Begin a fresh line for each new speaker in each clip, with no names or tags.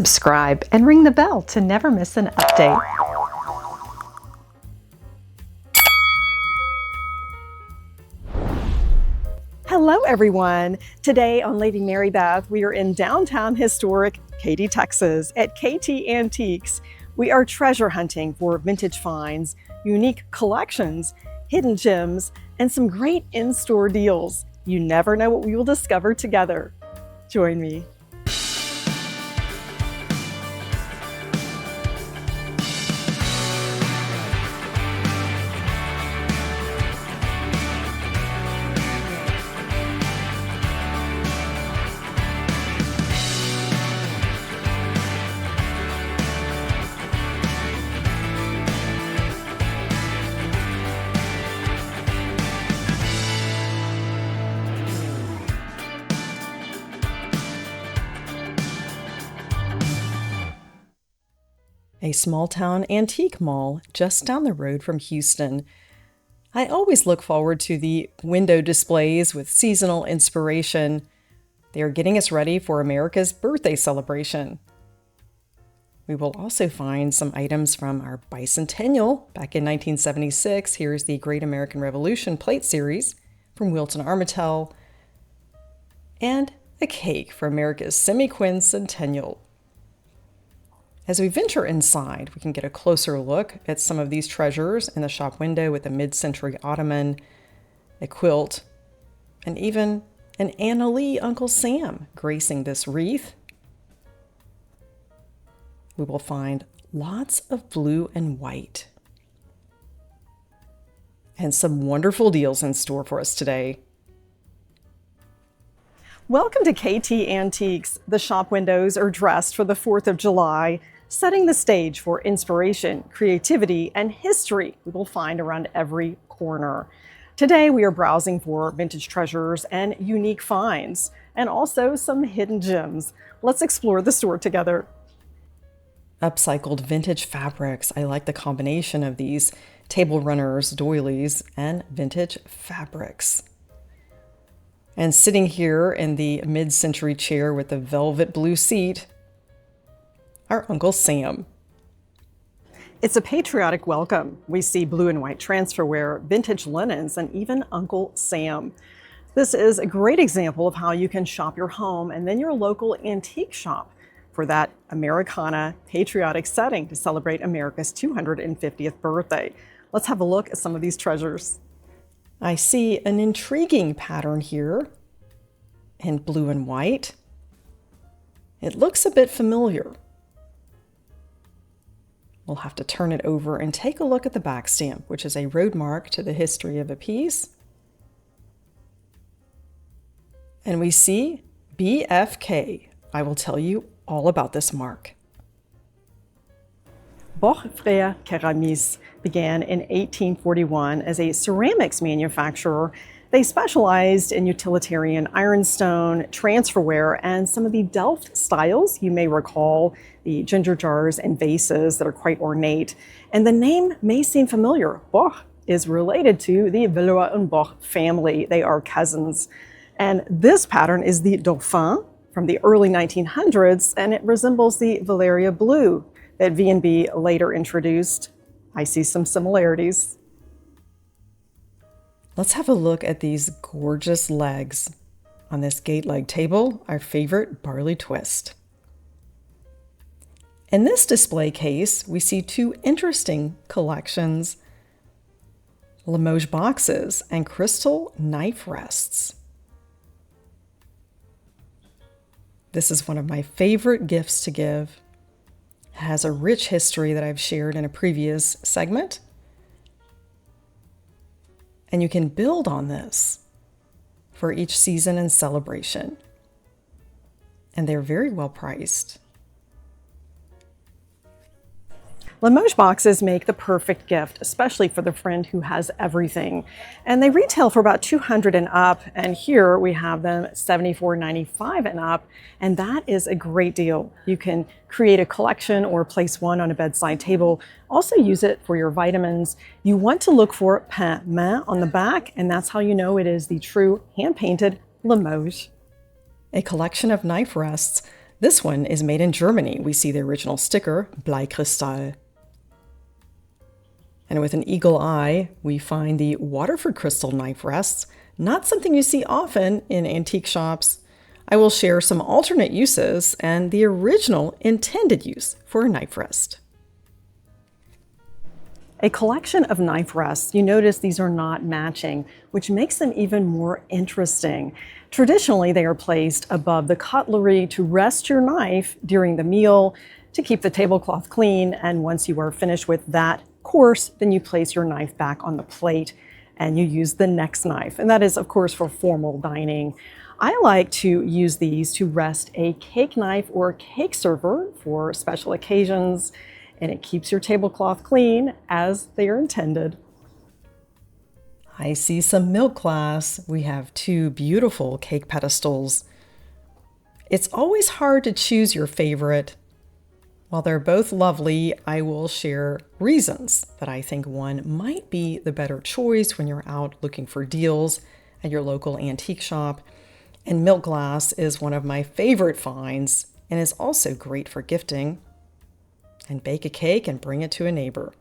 subscribe and ring the bell to never miss an update. Hello everyone! Today on Lady Mary Beth, we are in downtown historic Katy, Texas at KT Antiques. We are treasure hunting for vintage finds, unique collections, hidden gems, and some great in-store deals. You never know what we will discover together. Join me. A small-town antique mall just down the road from Houston. I always look forward to the window displays with seasonal inspiration. They are getting us ready for America's birthday celebration. We will also find some items from our bicentennial back in 1976. Here's the Great American Revolution plate series from Wilton Armitel, and a cake for America's semi-quincentennial. As we venture inside, we can get a closer look at some of these treasures in the shop window with a mid-century ottoman, a quilt, and even an Anna Lee Uncle Sam gracing this wreath. We will find lots of blue and white, and some wonderful deals in store for us today. Welcome to KT Antiques. The shop windows are dressed for the 4th of July, setting the stage for inspiration, creativity, and history we will find around every corner. Today we are browsing for vintage treasures and unique finds, and also some hidden gems. Let's explore the store together. Upcycled vintage fabrics. I like the combination of these table runners, doilies, and vintage fabrics. And sitting here in the mid-century chair with the velvet blue seat, our Uncle Sam. It's a patriotic welcome. We see blue and white transferware, vintage linens, and even Uncle Sam. This is a great example of how you can shop your home and then your local antique shop for that Americana patriotic setting to celebrate America's 250th birthday. Let's have a look at some of these treasures. I see an intriguing pattern here in blue and white. It looks a bit familiar. We'll have to turn it over and take a look at the back stamp, which is a road mark to the history of a piece. And we see BFK. I will tell you all about this mark. Barware Ceramics began in 1841 as a ceramics manufacturer. They specialized in utilitarian ironstone, transferware, and some of the Delft styles. You may recall the ginger jars and vases that are quite ornate. And the name may seem familiar. Boch is related to the Valois and Boch family. They are cousins. And this pattern is the Dauphin from the early 1900s, and it resembles the Valeria blue that V&B later introduced. I see some similarities. Let's have a look at these gorgeous legs on this gate leg table, our favorite barley twist. In this display case, we see two interesting collections: Limoges boxes and crystal knife rests. This is one of my favorite gifts to give. It has a rich history that I've shared in a previous segment. And you can build on this for each season and celebration. And they're very well priced. Limoges boxes make the perfect gift, especially for the friend who has everything. And they retail for about $200 and up, and here we have them $74.95 and up, and that is a great deal. You can create a collection or place one on a bedside table. Also use it for your vitamins. You want to look for pain main on the back, and that's how you know it is the true hand-painted Limoges. A collection of knife rests This one is made in Germany. We see the original sticker, Crystal. And with an eagle eye, we find the Waterford Crystal knife rests, not something you see often in antique shops. I will share some alternate uses and the original intended use for a knife rest. A collection of knife rests. You notice these are not matching, which makes them even more interesting. Traditionally, they are placed above the cutlery to rest your knife during the meal, to keep the tablecloth clean, and once you are finished with that course, then you place your knife back on the plate and you use the next knife. And that is, of course, for formal dining. I like to use these to rest a cake knife or a cake server for special occasions, and it keeps your tablecloth clean as they are intended. I see some milk glass. We have two beautiful cake pedestals. It's always hard to choose your favorite. While they're both lovely, I will share reasons that I think one might be the better choice when you're out looking for deals at your local antique shop. And milk glass is one of my favorite finds and is also great for gifting. And bake a cake and bring it to a neighbor.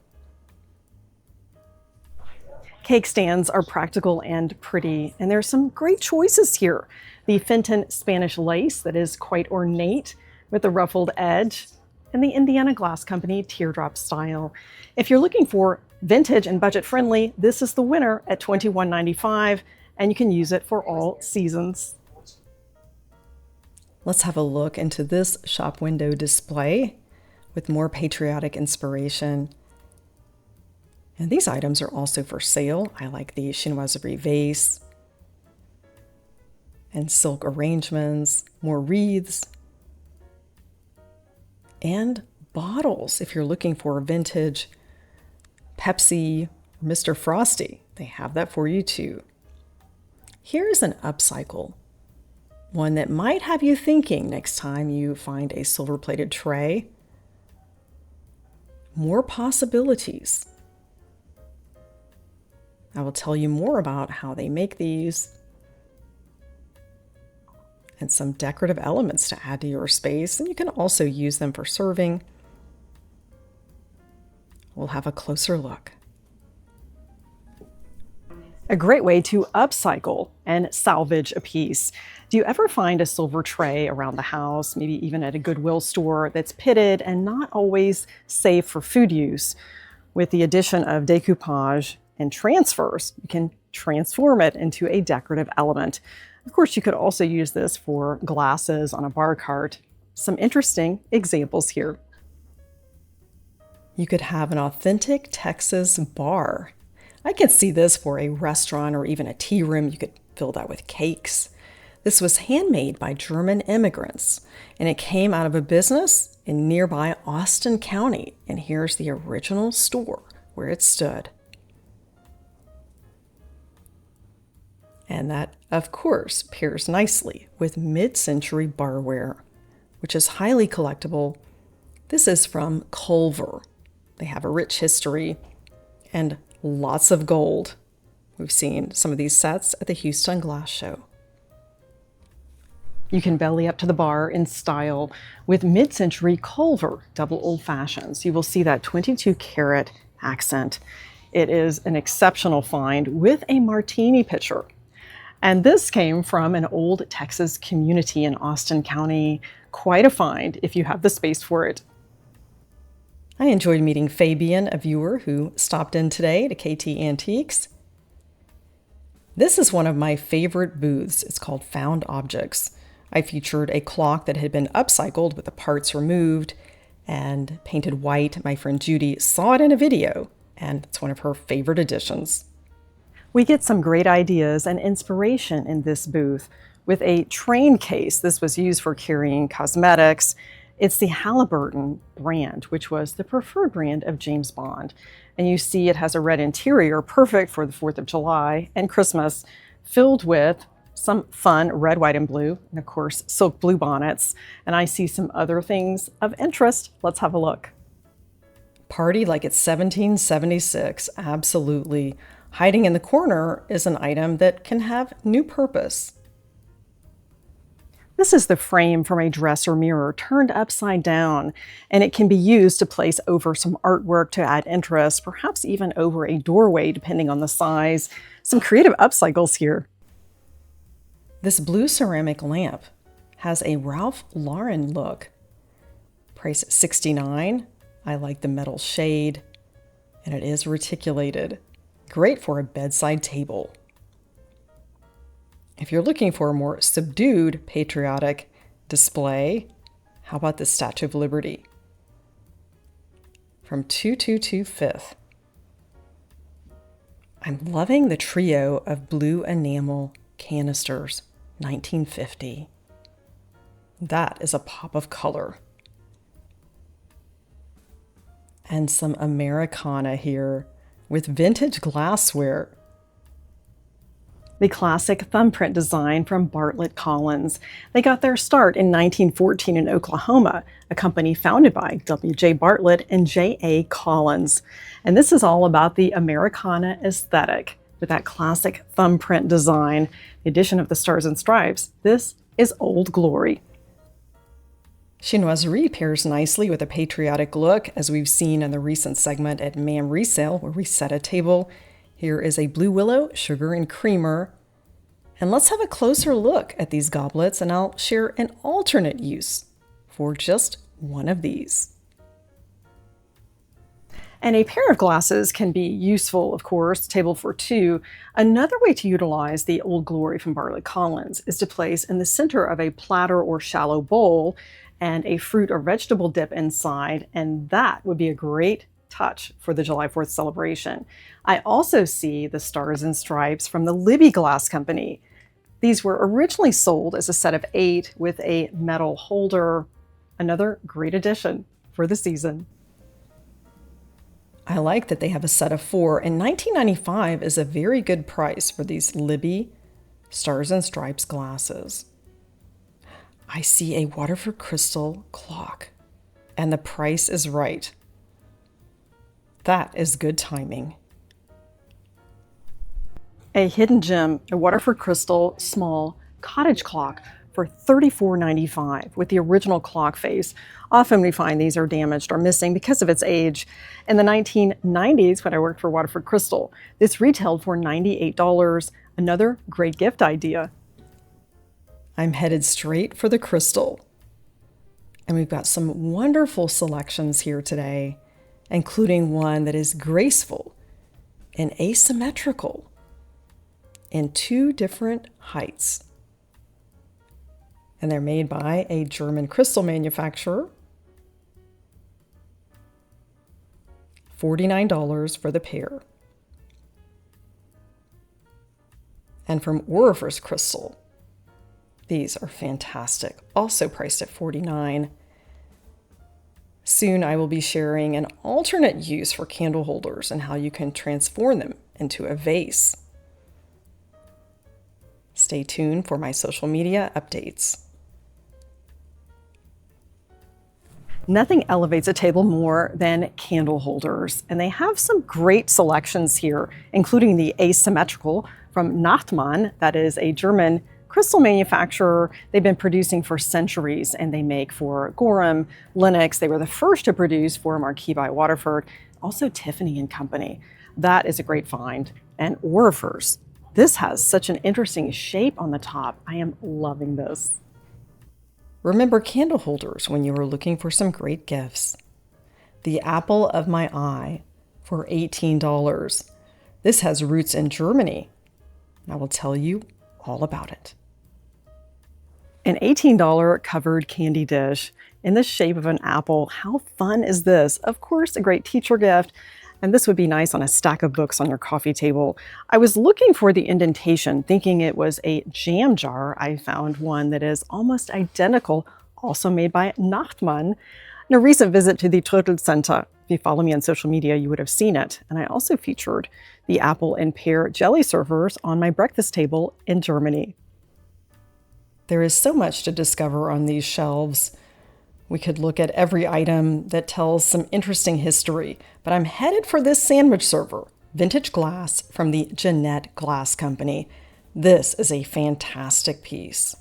Cake stands are practical and pretty, and there's some great choices here. The Fenton Spanish lace that is quite ornate with a ruffled edge, and the Indiana Glass Company teardrop style. If you're looking for vintage and budget friendly, this is the winner at $21.95, and you can use it for all seasons. Let's have a look into this shop window display with more patriotic inspiration. And these items are also for sale. I like the chinoiserie vase and silk arrangements, more wreaths, and bottles. If you're looking for vintage Pepsi, Mr. Frosty, they have that for you too. Here's an upcycle, one that might have you thinking next time you find a silver-plated tray. More possibilities. I will tell you more about how they make these and some decorative elements to add to your space, and you can also use them for serving. We'll have a closer look. A great way to upcycle and salvage a piece. Do you ever find a silver tray around the house, maybe even at a Goodwill store, that's pitted and not always safe for food use? With the addition of decoupage and transfers, you can transform it into a decorative element. Of course, you could also use this for glasses on a bar cart. Some interesting examples here. You could have an authentic Texas bar. I could see this for a restaurant or even a tea room. You could fill that with cakes. This was handmade by German immigrants, and it came out of a business in nearby Austin County. And here's the original store where it stood. And that, of course, pairs nicely with mid-century barware, which is highly collectible. This is from Culver. They have a rich history and lots of gold. We've seen some of these sets at the Houston Glass Show. You can belly up to the bar in style with mid-century Culver double old fashions. You will see that 22 karat accent. It is an exceptional find with a martini pitcher. And this came from an old Texas community in Austin County. Quite a find if you have the space for it. I enjoyed meeting Fabian, a viewer who stopped in today to KT Antiques. This is one of my favorite booths. It's called Found Objects. I featured a clock that had been upcycled with the parts removed and painted white. My friend Judy saw it in a video, and it's one of her favorite additions. We get some great ideas and inspiration in this booth. With a train case, this was used for carrying cosmetics. It's the Halliburton brand, which was the preferred brand of James Bond. And you see it has a red interior, perfect for the 4th of July and Christmas, filled with some fun red, white, and blue, and of course, silk blue bonnets. And I see some other things of interest. Let's have a look. Party like it's 1776, absolutely. Hiding in the corner is an item that can have new purpose. This is the frame from a dresser mirror turned upside down, and it can be used to place over some artwork to add interest, perhaps even over a doorway, depending on the size. Some creative upcycles here. This blue ceramic lamp has a Ralph Lauren look. Price $69. I like the metal shade, and it is reticulated. Great for a bedside table. If you're looking for a more subdued patriotic display, how about the Statue of Liberty from 222 Fifth? I'm loving the trio of blue enamel canisters, 1950. That is a pop of color. And some Americana here with vintage glassware. The classic thumbprint design from Bartlett Collins. They got their start in 1914 in Oklahoma, a company founded by W.J. Bartlett and J.A. Collins. And this is all about the Americana aesthetic with that classic thumbprint design. The addition of the stars and stripes. This is Old Glory. Chinoiserie pairs nicely with a patriotic look, as we've seen in the recent segment at Mam Resale, where we set a table. Here is a blue willow, sugar and creamer. And let's have a closer look at these goblets, and I'll share an alternate use for just one of these. And a pair of glasses can be useful, of course, table for two. Another way to utilize the Old Glory from Bartlett Collins is to place in the center of a platter or shallow bowl and a fruit or vegetable dip inside, and that would be a great touch for the July 4th celebration. I also see the stars and stripes from the Libby Glass Company. These were originally sold as a set of 8 with a metal holder. Another great addition for the season. I like that they have a set of 4, and $19.95 is a very good price for these Libby stars and stripes glasses. I see a Waterford Crystal clock, and the price is right. That is good timing. A hidden gem, a Waterford Crystal small cottage clock for $34.95 with the original clock face. Often we find these are damaged or missing because of its age. In the 1990s, when I worked for Waterford Crystal, this retailed for $98. Another great gift idea. I'm headed straight for the crystal. And we've got some wonderful selections here today, including one that is graceful and asymmetrical in 2 different heights. And they're made by a German crystal manufacturer. $49 for the pair. And from Waterford Crystal, these are fantastic, also priced at $49. Soon I will be sharing an alternate use for candle holders and how you can transform them into a vase. Stay tuned for my social media updates. Nothing elevates a table more than candle holders, and they have some great selections here, including the asymmetrical from Nachtmann, that is a German crystal manufacturer. They've been producing for centuries, and they make for Gorham, Lennox. They were the first to produce for Marquis by Waterford, also Tiffany and Company. That is a great find. And Orifers. This has such an interesting shape on the top. I am loving this. Remember candle holders when you are looking for some great gifts. The apple of my eye for $18. This has roots in Germany. I will tell you all about it. An $18 covered candy dish in the shape of an apple. How fun is this? Of course, a great teacher gift. And this would be nice on a stack of books on your coffee table. I was looking for the indentation, thinking it was a jam jar. I found one that is almost identical, also made by Nachtmann. In a recent visit to the Turtle Center, if you follow me on social media, you would have seen it. And I also featured the apple and pear jelly servers on my breakfast table in Germany. There is so much to discover on these shelves. We could look at every item that tells some interesting history, but I'm headed for this sandwich server, vintage glass from the Jeanette Glass Company. This is a fantastic piece.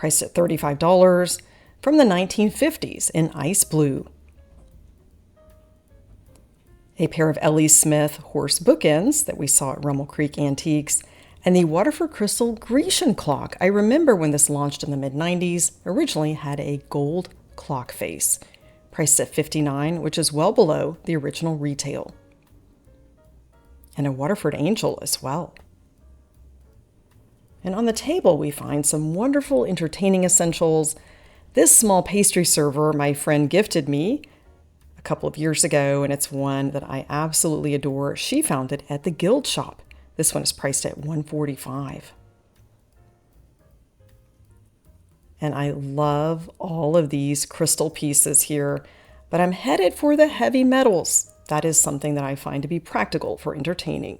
priced at $35, from the 1950s in ice blue. A pair of Ellie Smith horse bookends that we saw at Rummel Creek Antiques, and the Waterford Crystal Grecian clock. I remember when this launched in the mid-90s, originally had a gold clock face, priced at $59, which is well below the original retail. And a Waterford Angel as well. And on the table, we find some wonderful entertaining essentials. This small pastry server my friend gifted me a couple of years ago, and it's one that I absolutely adore. She found it at the Guild Shop. This one is priced at $145. And I love all of these crystal pieces here, but I'm headed for the heavy metals. That is something that I find to be practical for entertaining.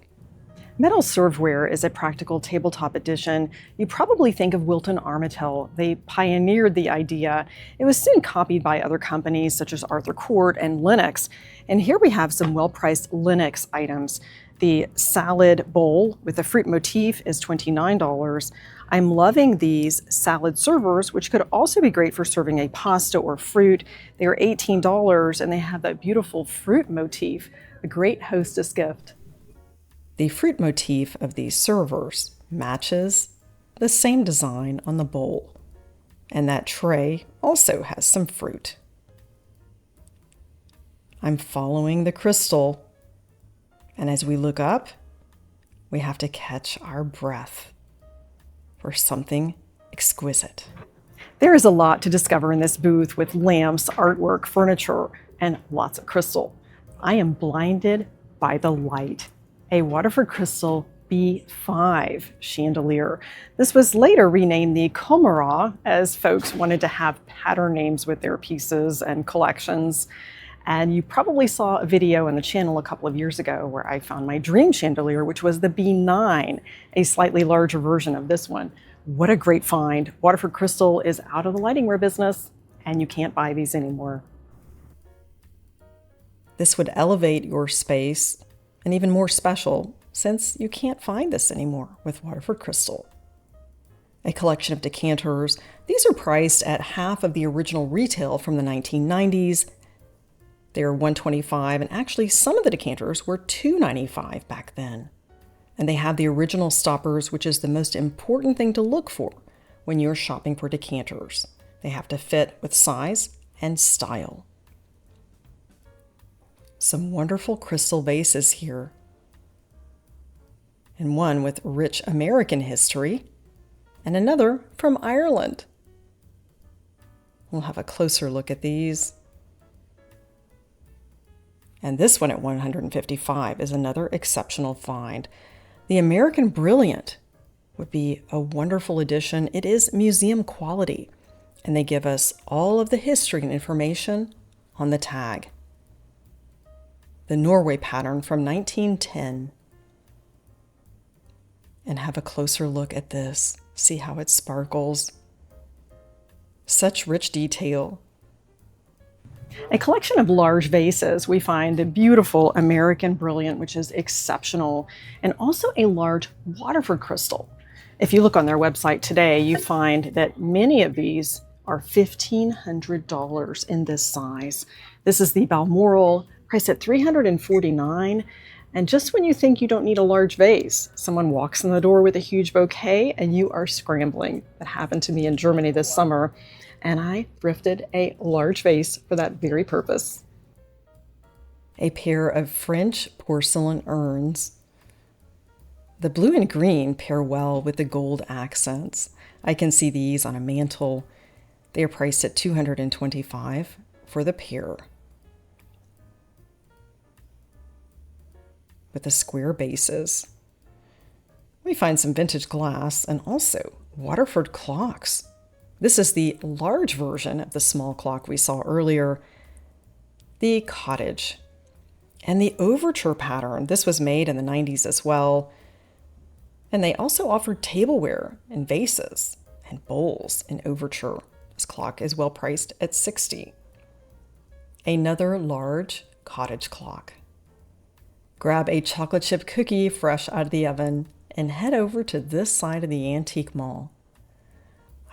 Metal serveware is a practical tabletop addition. You probably think of Wilton Armitage. They pioneered the idea. It was soon copied by other companies such as Arthur Court and Lenox. And here we have some well-priced Lenox items. The salad bowl with a fruit motif is $29. I'm loving these salad servers, which could also be great for serving a pasta or fruit. They are $18 and they have that beautiful fruit motif, a great hostess gift. The fruit motif of these servers matches the same design on the bowl, and that tray also has some fruit. I'm following the crystal, and as we look up, we have to catch our breath for something exquisite. There is a lot to discover in this booth with lamps, artwork, furniture, and lots of crystal. I am blinded by the light. A Waterford Crystal B5 chandelier. This was later renamed the Comera, as folks wanted to have pattern names with their pieces and collections. And you probably saw a video on the channel a couple of years ago where I found my dream chandelier, which was the B9, a slightly larger version of this one. What a great find. Waterford Crystal is out of the lightingware business, and you can't buy these anymore. This would elevate your space and even more special since you can't find this anymore with Waterford Crystal. A collection of decanters. These are priced at half of the original retail from the 1990s. They are $125, and actually some of the decanters were $295 back then. And they have the original stoppers, which is the most important thing to look for when you're shopping for decanters. They have to fit with size and style. Some wonderful crystal vases here, and one with rich American history, and another from Ireland. We'll have a closer look at these. And this one at $155 is another exceptional find. The American Brilliant would be a wonderful addition. It is museum quality, and they give us all of the history and information on the tag. The Norway pattern from 1910. And have a closer look at this. See how it sparkles. Such rich detail. A collection of large vases. We find the beautiful American Brilliant, which is exceptional, and also a large Waterford Crystal. If you look on their website today, you find that many of these are $1,500 in this size. This is the Balmoral, priced at $349. And just when you think you don't need a large vase, someone walks in the door with a huge bouquet and you are scrambling. That happened to me in Germany this summer, and I thrifted a large vase for that very purpose. A pair of French porcelain urns. The blue and green pair well with the gold accents. I can see these on a mantle. They are priced at $225 for the pair. With the square bases. We find some vintage glass and also Waterford clocks. This is the large version of the small clock we saw earlier, the cottage. And the overture pattern. This was made in the 90s as well. And they also offered tableware and vases and bowls in overture. This clock is well priced at $60. Another large cottage clock. Grab a chocolate chip cookie fresh out of the oven and head over to this side of the antique mall.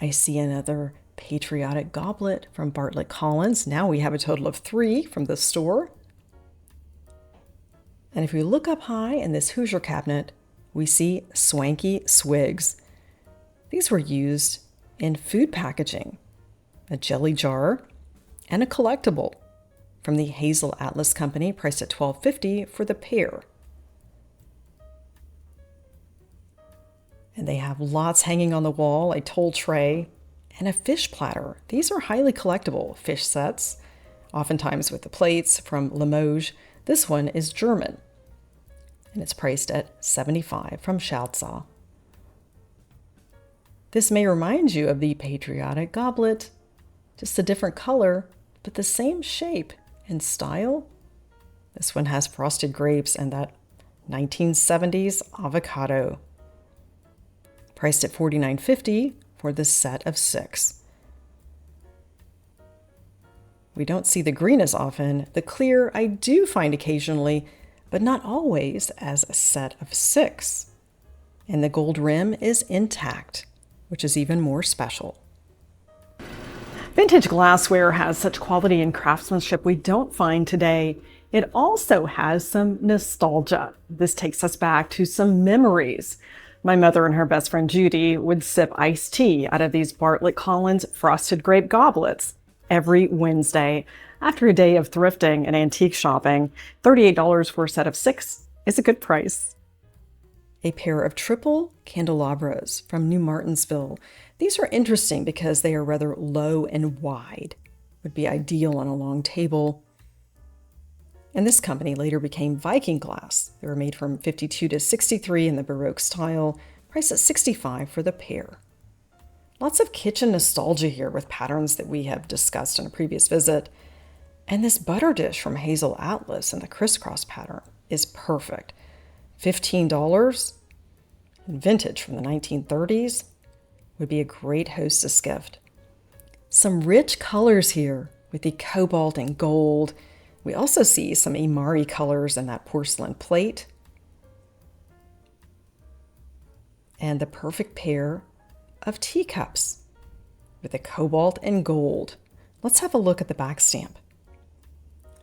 I see another Patriotic goblet from Bartlett Collins. Now we have a total of 3 from the store. And if we look up high in this Hoosier cabinet, we see swanky swigs. These were used in food packaging, a jelly jar, and a collectible from the Hazel Atlas Company, priced at $12.50 for the pair. And they have lots hanging on the wall, a toll tray, and a fish platter. These are highly collectible fish sets, oftentimes with the plates from Limoges. This one is German, and it's priced at $75 from Schautza. This may remind you of the Patriotic goblet, just a different color, but the same shape and style. This one has frosted grapes and that 1970s avocado. Priced at $49.50 for this set of 6. We don't see the green as often. The clear I do find occasionally, but not always, as a set of 6. And the gold rim is intact, which is even more special. Vintage glassware has such quality and craftsmanship we don't find today. It also has some nostalgia. This takes us back to some memories. My mother and her best friend Judy would sip iced tea out of these Bartlett Collins frosted grape goblets every Wednesday. After a day of thrifting and antique shopping, $38 for a set of 6 is a good price. A pair of triple candelabras from New Martinsville. These are interesting because they are rather low and wide. Would be ideal on a long table. And this company later became Viking Glass. They were made from 52 to 63 in the Baroque style, priced at $65 for the pair. Lots of kitchen nostalgia here with patterns that we have discussed in a previous visit. And this butter dish from Hazel Atlas and the crisscross pattern is perfect. $15, and vintage from the 1930s, would be a great hostess gift. Some rich colors here with the cobalt and gold. We also see some Imari colors in that porcelain plate. And the perfect pair of teacups with the cobalt and gold. Let's have a look at the back stamp.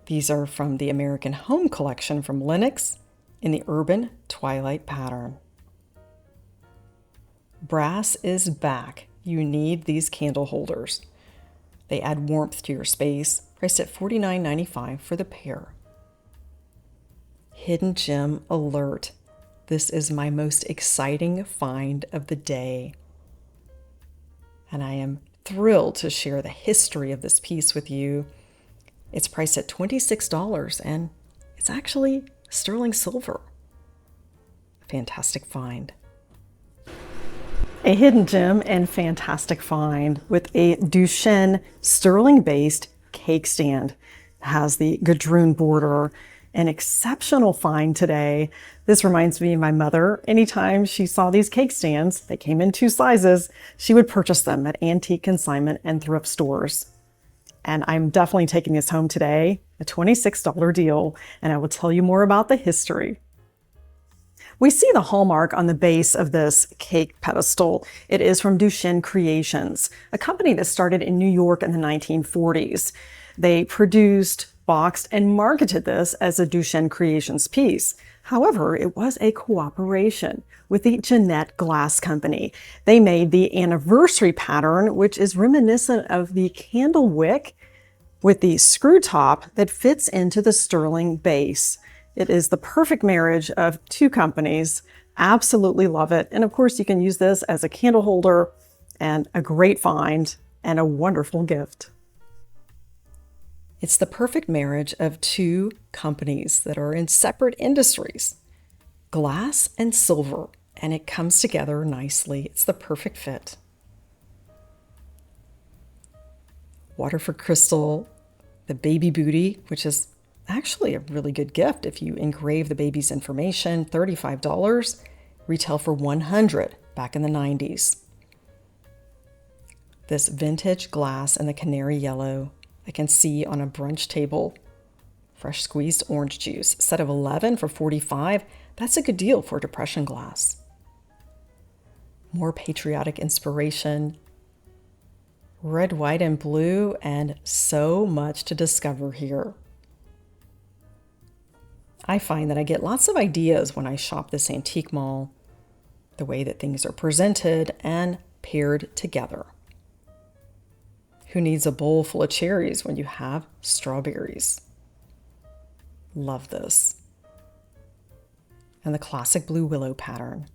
These are from the American Home Collection from Lenox in the Urban Twilight pattern. Brass is back. You need these candle holders. They add warmth to your space, priced at $49.95 for the pair. Hidden gem alert. This is my most exciting find of the day. And I am thrilled to share the history of this piece with you. It's priced at $26 and it's actually sterling silver. Fantastic find. A hidden gem and fantastic find with a Duchenne sterling-based cake stand. It has the gadroon border. An exceptional find today. This reminds me of my mother. Anytime she saw these cake stands, they came in 2 sizes, she would purchase them at antique consignment and thrift stores. And I'm definitely taking this home today, a $26 deal, and I will tell you more about the history. We see the hallmark on the base of this cake pedestal. It is from Duchenne Creations, a company that started in New York in the 1940s. They produced, boxed, and marketed this as a Duchenne Creations piece. However, it was a cooperation with the Jeannette Glass Company. They made the anniversary pattern, which is reminiscent of the candle wick with the screw top that fits into the sterling base. It is the perfect marriage of 2 companies. Absolutely love it. And of course, you can use this as a candle holder and a great find and a wonderful gift. It's the perfect marriage of 2 companies that are in separate industries, glass and silver, and it comes together nicely. It's the perfect fit. Waterford Crystal, the baby booty, which is actually a really good gift if you engrave the baby's information, $35, retail for $100 back in the 90s. This vintage glass in the canary yellow, I can see on a brunch table. Fresh squeezed orange juice, set of 11 for $45. That's a good deal for depression glass. More patriotic inspiration. Red, white, and blue, and so much to discover here. I find that I get lots of ideas when I shop this antique mall, the way that things are presented and paired together. Who needs a bowl full of cherries when you have strawberries? Love this. And the classic blue willow pattern.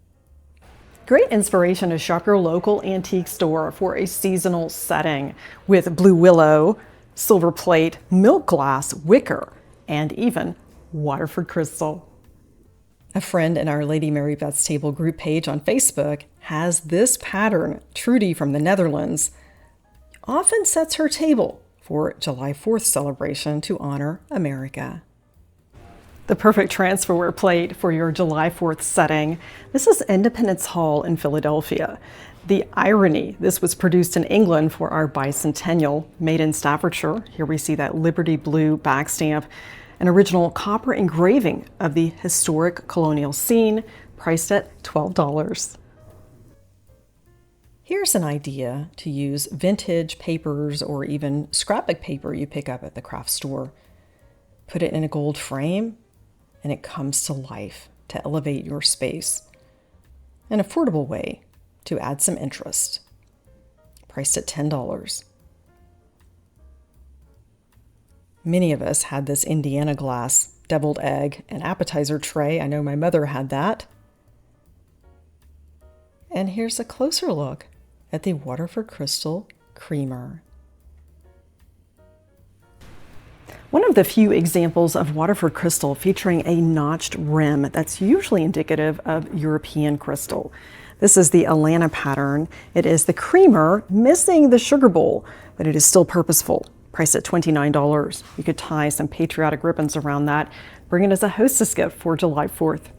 Great inspiration to shop your local antique store for a seasonal setting with blue willow, silver plate, milk glass, wicker, and even Waterford Crystal. A friend in our Lady Mary Beth's Table group page on Facebook has this pattern. Trudy from the Netherlands often sets her table for July 4th celebration to honor America. The perfect transferware plate for your July 4th setting. This is Independence Hall in Philadelphia. The irony, this was produced in England for our bicentennial, made in Staffordshire. Here we see that Liberty Blue backstamp, an original copper engraving of the historic colonial scene, priced at $12. Here's an idea to use vintage papers or even scrapbook paper you pick up at the craft store. Put it in a gold frame, and it comes to life to elevate your space. An affordable way to add some interest. Priced at $10. Many of us had this Indiana glass deviled egg and appetizer tray. I know my mother had that. And here's a closer look at the Waterford Crystal creamer. One of the few examples of Waterford Crystal featuring a notched rim that's usually indicative of European crystal. This is the Atlanta pattern. It is the creamer missing the sugar bowl, but it is still purposeful. Priced at $29. You could tie some patriotic ribbons around that. Bring it as a hostess gift for July 4th.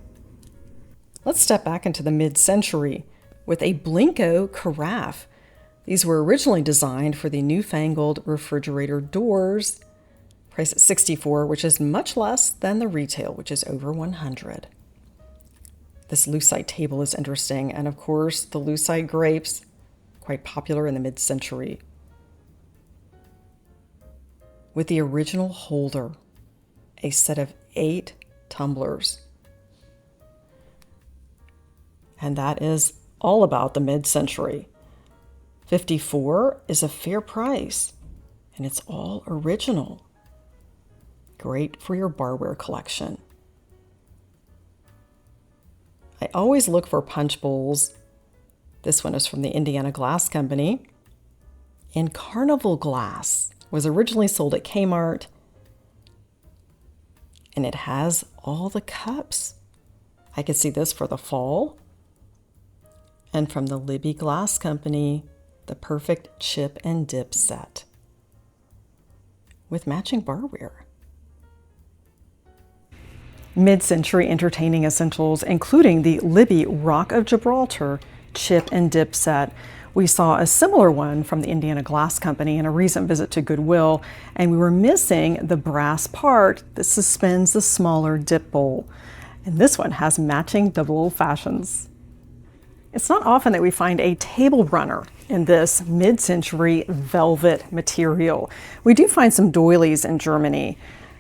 Let's step back into the mid-century with a Blinko carafe. These were originally designed for the newfangled refrigerator doors. Priced at $64, which is much less than the retail, which is over $100. This lucite table is interesting, and of course, the lucite grapes, quite popular in the mid-century. With the original holder, a set of 8 tumblers. And that is all about the mid-century. $54 is a fair price, and it's all original. Great for your barware collection. I always look for punch bowls. This one is from the Indiana Glass Company. And Carnival glass was originally sold at Kmart. And it has all the cups. I could see this for the fall. And from the Libby Glass Company, the perfect chip and dip set with matching barware. Mid-century entertaining essentials, including the Libby Rock of Gibraltar chip and dip set. We saw a similar one from the Indiana Glass Company in a recent visit to Goodwill, and we were missing the brass part that suspends the smaller dip bowl. And this one has matching double old fashions. It's not often that we find a table runner in this mid-century velvet material. We do find some doilies in Germany.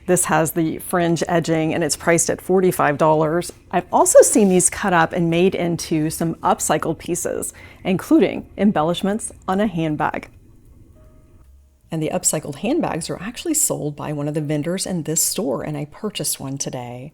This has the fringe edging and it's priced at $45. I've also seen these cut up and made into some upcycled pieces, including embellishments on a handbag. And the upcycled handbags are actually sold by one of the vendors in this store, and I purchased one today.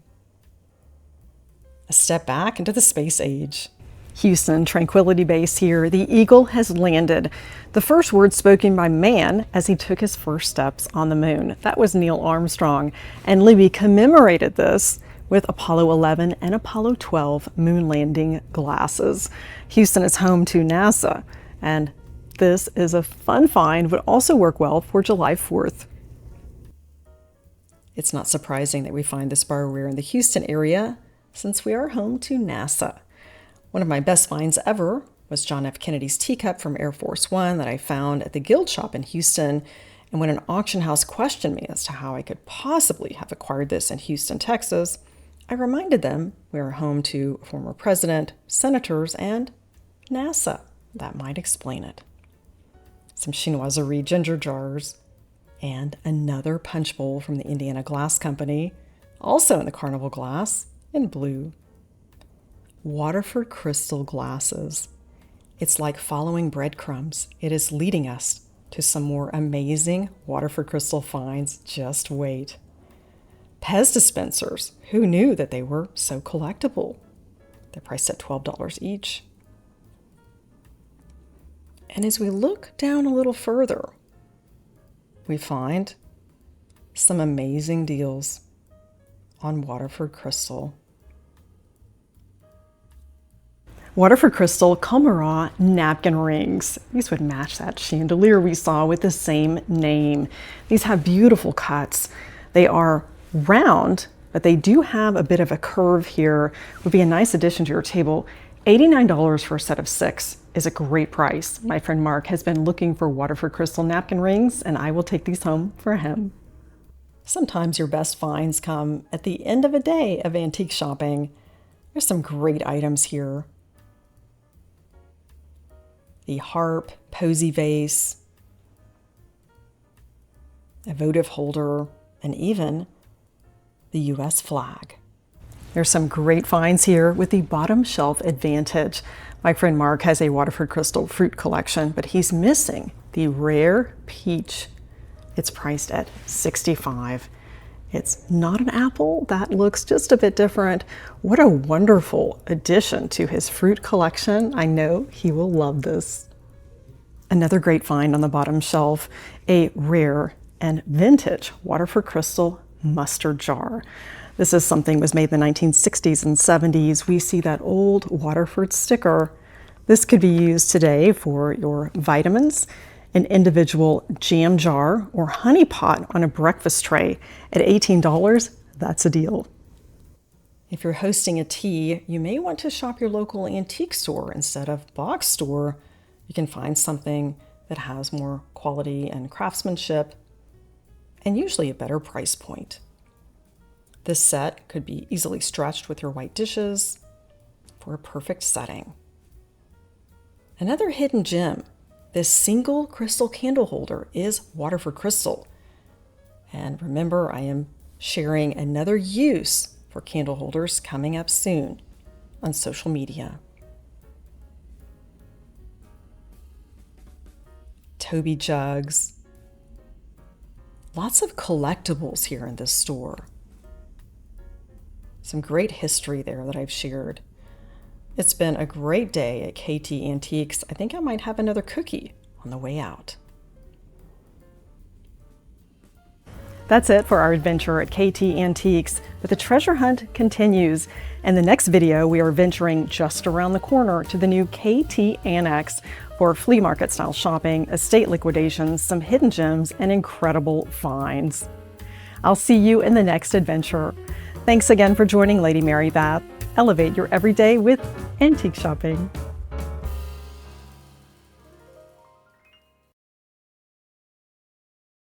A step back into the space age. Houston Tranquility Base here. The Eagle has landed. The first word spoken by man as he took his first steps on the moon. That was Neil Armstrong. And Libby commemorated this with Apollo 11 and Apollo 12 moon landing glasses. Houston is home to NASA, and this is a fun find, would also work well for July 4th. It's not surprising that we find this barware in the Houston area, since we are home to NASA. One of my best finds ever was John F. Kennedy's teacup from Air Force One that I found at the Guild Shop in Houston. And when an auction house questioned me as to how I could possibly have acquired this in Houston, Texas, I reminded them we are home to a former president, senators, and NASA. That might explain it. some chinoiserie ginger jars, and another punch bowl from the Indiana Glass Company, also in the Carnival glass in blue. Waterford Crystal glasses. It's like following breadcrumbs. It is leading us to some more amazing Waterford Crystal finds. Just wait. Pez dispensers. Who knew that they were so collectible? They're priced at $12 each. And as we look down a little further, we find some amazing deals on Waterford Crystal. Waterford Crystal Comara napkin rings. These would match that chandelier we saw with the same name. These have beautiful cuts. They are round, but they do have a bit of a curve here. Would be a nice addition to your table. $89 for a set of 6 is a great price. My friend Mark has been looking for Waterford Crystal napkin rings, and I will take these home for him. Sometimes your best finds come at the end of a day of antique shopping. There's some great items here. The harp, posy vase, a votive holder, and even the US flag. There's some great finds here with the bottom shelf advantage. My friend Mark has a Waterford Crystal fruit collection, but he's missing the rare peach. It's priced at $65. It's not an apple. That looks just a bit different. What a wonderful addition to his fruit collection. I know he will love this. Another great find on the bottom shelf, a rare and vintage Waterford Crystal mustard jar. This is something was made in the 1960s and 70s. We see that old Waterford sticker. This could be used today for your vitamins, an individual jam jar, or honey pot on a breakfast tray. At $18, that's a deal. If you're hosting a tea, you may want to shop your local antique store instead of box store. You can find something that has more quality and craftsmanship, and usually a better price point. This set could be easily stretched with your white dishes for a perfect setting. Another hidden gem. This single crystal candle holder is Waterford Crystal. And remember, I am sharing another use for candle holders coming up soon on social media. Toby jugs. Lots of collectibles here in this store. Some great history there that I've shared. It's been a great day at KT Antiques. I think I might have another cookie on the way out. That's it for our adventure at KT Antiques, but the treasure hunt continues. In the next video, we are venturing just around the corner to the new KT Annex for flea market style shopping, estate liquidations, some hidden gems, and incredible finds. I'll see you in the next adventure. Thanks again for joining Lady Mary Beth. Elevate your everyday with antique shopping.